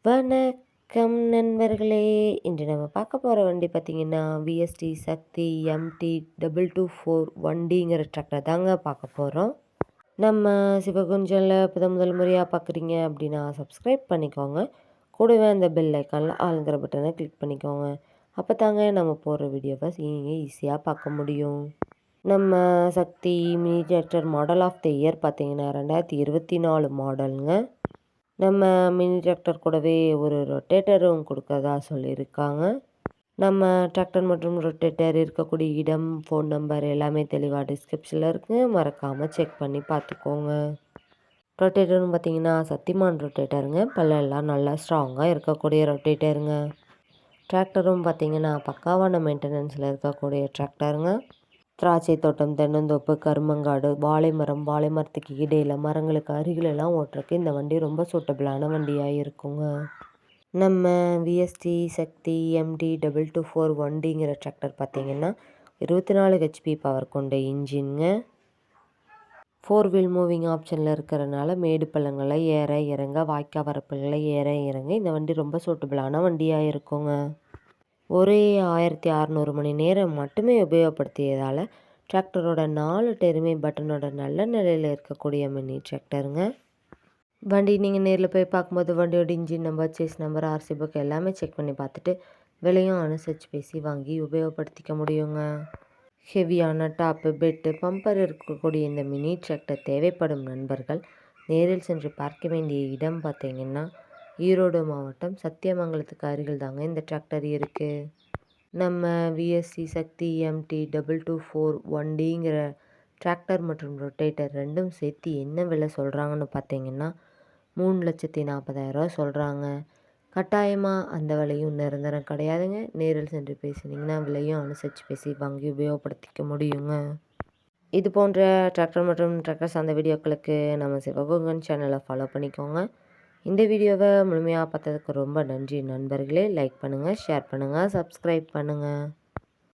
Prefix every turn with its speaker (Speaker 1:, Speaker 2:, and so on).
Speaker 1: வணக்கம் நண்பர்களே. இன்று நம்ம பார்க்க போகிற வண்டி பார்த்திங்கன்னா விஎஸ்டி சக்தி MT224 வண்டிங்கிற டிராக்டர் தாங்க பார்க்க போகிறோம். நம்ம சிவகுஞ்சலில் இப்போ முதல் முறையாக பார்க்குறீங்க அப்படின்னா சப்ஸ்கிரைப் பண்ணிக்கோங்க. கூடவே அந்த பெல் ஐக்கானில் ஆளுங்கிற பட்டனை கிளிக் பண்ணிக்கோங்க. அப்போ தாங்க நம்ம போகிற வீடியோவை நீங்கள் ஈஸியாக பார்க்க முடியும். நம்ம Shakti mini tractor model of the year பார்த்திங்கன்னா 2024 மாடலுங்க. நம்ம மினி டிராக்டர் கூடவே ஒரு ரொட்டேட்டரும் கொடுக்கறதா சொல்லியிருக்காங்க. நம்ம டிராக்டர் மற்றும் ரொட்டேட்டர் இருக்கக்கூடிய இடம், ஃபோன் நம்பர் எல்லாமே தெளிவாக டிஸ்கிரிப்ஷனில் இருக்குங்க. மறக்காமல் செக் பண்ணி பார்த்துக்கோங்க. ரொட்டேட்டர்னு பார்த்தீங்கன்னா சக்திமான் ரொட்டேட்டருங்க. பல்லெல்லாம் நல்லா ஸ்ட்ராங்காக இருக்கக்கூடிய ரொட்டேட்டருங்க. டிராக்டரும் பார்த்தீங்கன்னா பக்காவான மெயின்டெனன்ஸில் இருக்கக்கூடிய டிராக்டருங்க. திராட்சை தோட்டம், தென்னந்தோப்பு, கருமங்காடு, வாழை மரத்துக்கு இடையில் மரங்களுக்கு அருகிலெல்லாம் ஓட்டுறதுக்கு இந்த வண்டி ரொம்ப சூட்டபிளான வண்டியாக இருக்குங்க. நம்ம விஎஸ்டி சக்தி MT224 வண்டிங்கிற டிராக்டர் பார்த்திங்கன்னா 24 HP பவர் கொண்ட இன்ஜின்ங்க. 4 வீல் மூவிங் ஆப்ஷனில் இருக்கிறனால மேடு பள்ளங்களை ஏற இறங்க, வாய்க்கா வரப்புகளை ஏற இறங்க இந்த வண்டி ரொம்ப சூட்டபிளான வண்டியாக இருக்குங்க. ஒரே 1600 மணி நேரம் மட்டுமே உபயோகப்படுத்தியதால் டிராக்டரோட 4 டயருமே பட்டனோட நல்ல நிலையில் இருக்கக்கூடிய மினி டிராக்டருங்க. வண்டி நீங்கள் நேரில் போய் பார்க்கும்போது வண்டியோட engine number, chassis number, RC book எல்லாமே செக் பண்ணி பார்த்துட்டு விலையும் அனுசரித்து பேசி வாங்கி உபயோகப்படுத்திக்க முடியுங்க. ஹெவியான டாப்பு, பெட்டு, பம்பர் இருக்கக்கூடிய இந்த மினி டிராக்டர் தேவைப்படும் நண்பர்கள் நேரில் சென்று பார்க்க வேண்டிய இடம் பார்த்திங்கன்னா ஈரோடு மாவட்டம் சத்தியமங்கலத்துக்கு அருகில் தாங்க இந்த டிராக்டர் இருக்குது. நம்ம விஎஸ்சி சக்தி MT224 வண்டிங்கிற டிராக்டர் மற்றும் ரொட்டேட்டர் ரெண்டும் சேர்த்து என்ன விலை சொல்கிறாங்கன்னு பார்த்தீங்கன்னா 3,40,000 சொல்கிறாங்க. கட்டாயமாக அந்த விலையும் நிரந்தரம் கிடையாதுங்க. நேரில் சென்று பேசினீங்கன்னா விலையும் அனுசரித்து பேசி வாங்கி உபயோகப்படுத்திக்க முடியுங்க. இது போன்ற டிராக்டர் மற்றும் டிராக்டர் சார்ந்த வீடியோக்களுக்கு நம்ம சிவகுங்கன் சேனலை ஃபாலோ பண்ணிக்கோங்க. இந்த வீடியோவை முழுமையாக பார்த்ததுக்கு ரொம்ப நன்றி நண்பர்களே. லைக் பண்ணுங்கள், ஷேர் பண்ணுங்கள், சப்ஸ்கிரைப் பண்ணுங்கள்.